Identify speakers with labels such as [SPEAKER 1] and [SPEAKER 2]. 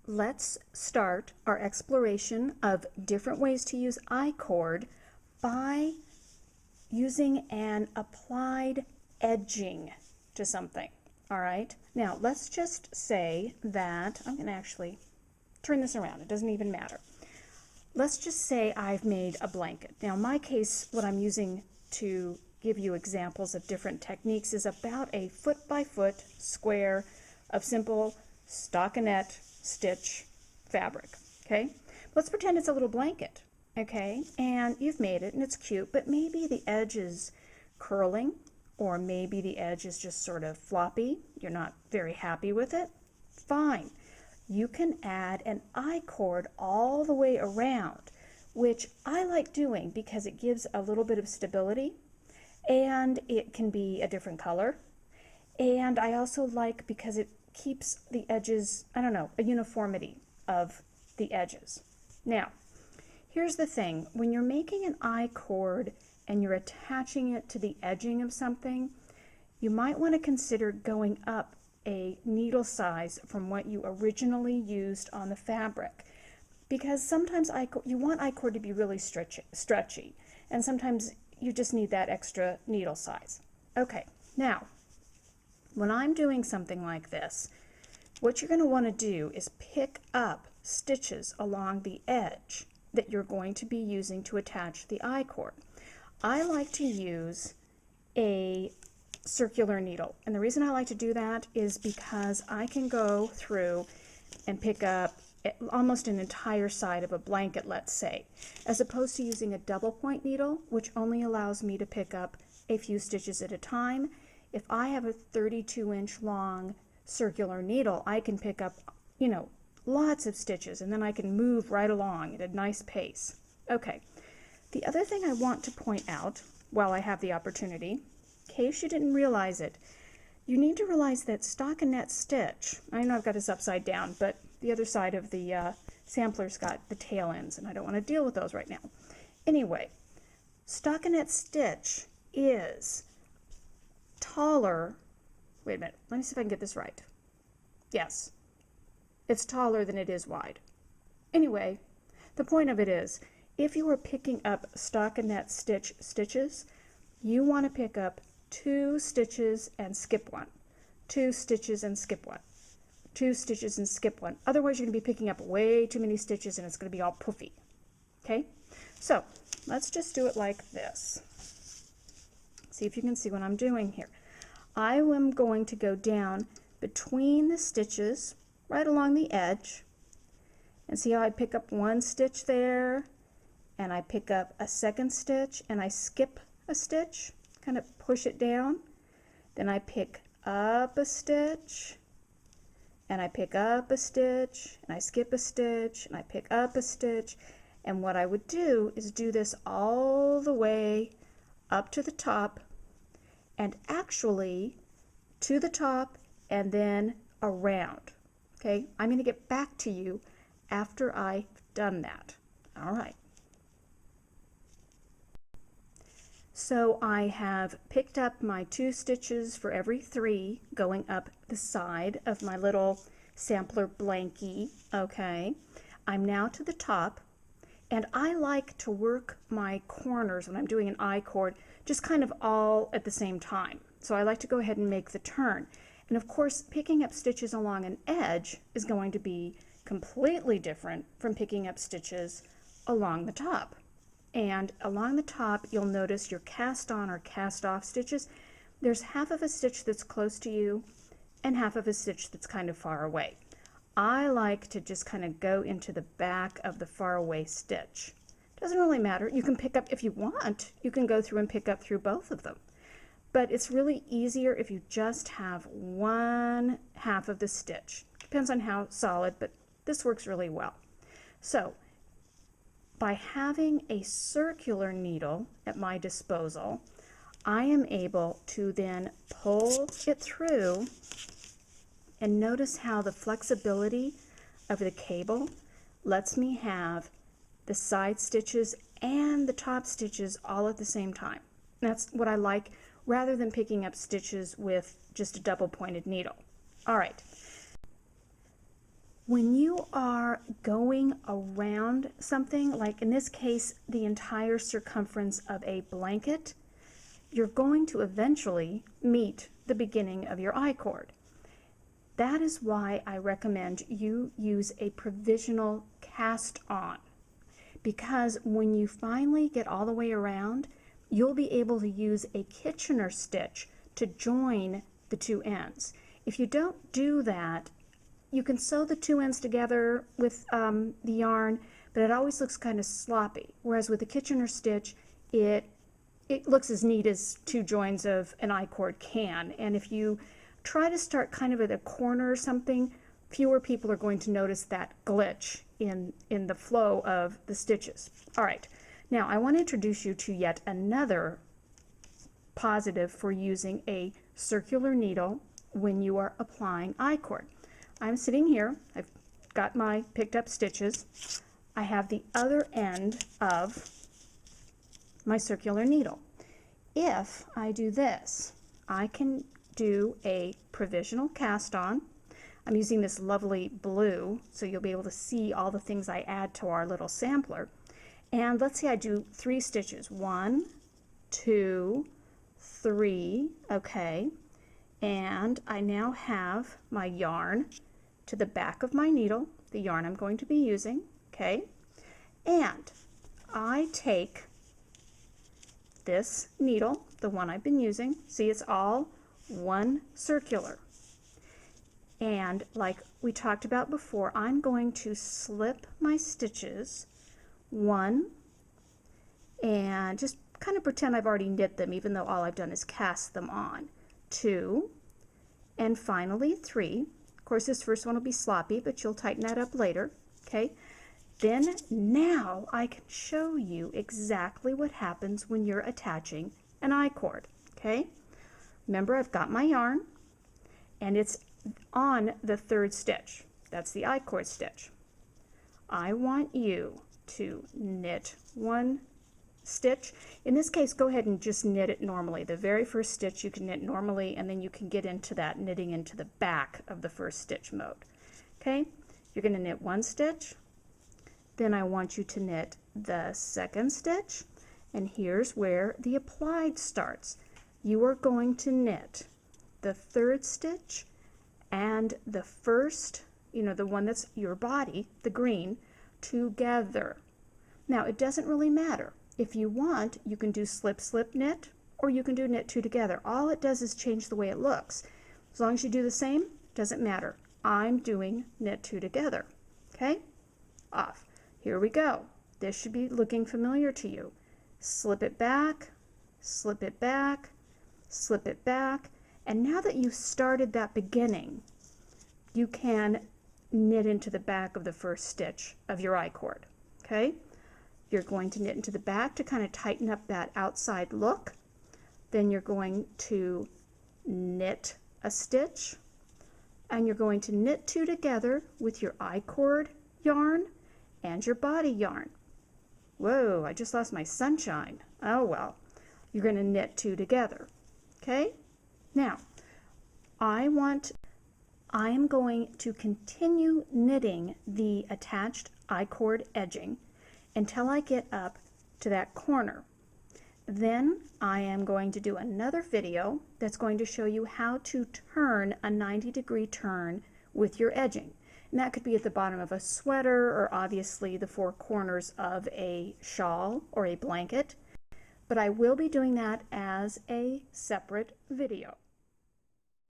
[SPEAKER 1] let's start our exploration of different ways to use I-cord by using an applied edging to something. All right, now let's just say that, I'm going to actually turn this around, it doesn't even matter. Let's just say I've made a blanket. Now in my case, what I'm using to give you examples of different techniques is about a foot-by-foot square of simple stockinette stitch fabric, okay? Let's pretend it's a little blanket, okay? And you've made it and it's cute, but maybe the edge is curling, or maybe the edge is just sort of floppy. You're not very happy with it. Fine. You can add an I-cord all the way around, which I like doing because it gives a little bit of stability, and it can be a different color. And I also like because it keeps the edges, I don't know, a uniformity of the edges. Now, here's the thing. When you're making an I-cord and you're attaching it to the edging of something, you might want to consider going up a needle size from what you originally used on the fabric, because sometimes you want I-cord to be really stretchy, and sometimes you just need that extra needle size. Okay, now when I'm doing something like this, what you're going to want to do is pick up stitches along the edge that you're going to be using to attach the I-cord. I like to use a circular needle, and the reason I like to do that is because I can go through and pick up almost an entire side of a blanket, let's say, as opposed to using a double point needle, which only allows me to pick up a few stitches at a time. If I have a 32-inch long circular needle, I can pick up, you know, lots of stitches, and then I can move right along at a nice pace. Okay, the other thing I want to point out while I have the opportunity, in case you didn't realize it, you need to realize that stockinette stitch, I know I've got this upside down, but the other side of the sampler's got the tail ends, and I don't want to deal with those right now. Anyway, stockinette stitch is taller, wait a minute, let me see if I can get this right. Yes, it's taller than it is wide. Anyway, the point of it is, if you are picking up stockinette stitches, you want to pick up 2 stitches and skip 1, 2 stitches and skip 1, 2 stitches and skip 1. Otherwise, you're going to be picking up way too many stitches and it's going to be all poofy. Okay? So, let's just do it like this. See if you can see what I'm doing here. I am going to go down between the stitches, right along the edge, and see how I pick up 1 stitch there, and I pick up a 2nd stitch, and I skip a stitch, kind of push it down. Then I pick up a stitch, and I pick up a stitch, and I skip a stitch, and I pick up a stitch. And what I would do is do this all the way up to the top, and actually to the top and then around. Okay, I'm going to get back to you after I've done that. All right. So I have picked up my 2 stitches for every 3 going up the side of my little sampler blankie. Okay, I'm now to the top, and I like to work my corners when I'm doing an I-cord just kind of all at the same time. So I like to go ahead and make the turn. And of course, picking up stitches along an edge is going to be completely different from picking up stitches along the top. And along the top, you'll notice your cast on or cast off stitches. There's half of a stitch that's close to you and half of a stitch that's kind of far away. I like to just kind of go into the back of the far away stitch. Doesn't really matter. You can pick up, if you want, you can go through and pick up through both of them. But it's really easier if you just have 1 half of the stitch. Depends on how solid, but this works really well. So, by having a circular needle at my disposal, I am able to then pull it through, and notice how the flexibility of the cable lets me have the side stitches and the top stitches all at the same time. That's what I like, rather than picking up stitches with just a double pointed needle. All right. When you are going around something, like in this case, the entire circumference of a blanket, you're going to eventually meet the beginning of your I-cord. That is why I recommend you use a provisional cast on, because when you finally get all the way around, you'll be able to use a Kitchener stitch to join the two ends. If you don't do that, you can sew the two ends together with the yarn, but it always looks kind of sloppy. Whereas with the Kitchener stitch, it looks as neat as two joins of an I-cord can. And if you try to start kind of at a corner or something, fewer people are going to notice that glitch in the flow of the stitches. All right, now I want to introduce you to yet another positive for using a circular needle when you are applying I-cord. I'm sitting here, I've got my picked up stitches. I have the other end of my circular needle. If I do this, I can do a provisional cast on. I'm using this lovely blue, so you'll be able to see all the things I add to our little sampler. And let's say I do 3 stitches. 1, 2, 3, okay. And I now have my yarn to the back of my needle, the yarn I'm going to be using, okay? And I take this needle, the one I've been using, see it's all one circular. And like we talked about before, I'm going to slip my stitches 1 and just kind of pretend I've already knit them, even though all I've done is cast them on. 2, and finally 3. Of course, this first one will be sloppy, but you'll tighten that up later, okay? Then now I can show you exactly what happens when you're attaching an I-cord, okay? Remember, I've got my yarn, and it's on the 3rd stitch. That's the I-cord stitch. I want you to knit 1 stitch. In this case, go ahead and just knit it normally. The very first stitch you can knit normally, and then you can get into that knitting into the back of the first stitch mode. Okay, you're going to knit 1 stitch, then I want you to knit the 2nd stitch, and here's where the applied starts. You are going to knit the 3rd stitch and the first, the one that's your body, the green, together. Now, it doesn't really matter. If you want, you can do slip, slip, knit, or you can do knit 2 together. All it does is change the way it looks. As long as you do the same, doesn't matter. I'm doing knit 2 together. Okay? Off. Here we go. This should be looking familiar to you. Slip it back, slip it back, slip it back. And now that you've started that beginning, you can knit into the back of the first stitch of your I-cord. Okay? You're going to knit into the back to kind of tighten up that outside look. Then you're going to knit a stitch, and you're going to knit 2 together with your I-cord yarn and your body yarn. Whoa, I just lost my sunshine. Oh well. You're going to knit 2 together. Okay? Now, I am going to continue knitting the attached I-cord edging until I get up to that corner. Then I am going to do another video that's going to show you how to turn a 90-degree turn with your edging. And that could be at the bottom of a sweater, or obviously the 4 corners of a shawl or a blanket. But I will be doing that as a separate video.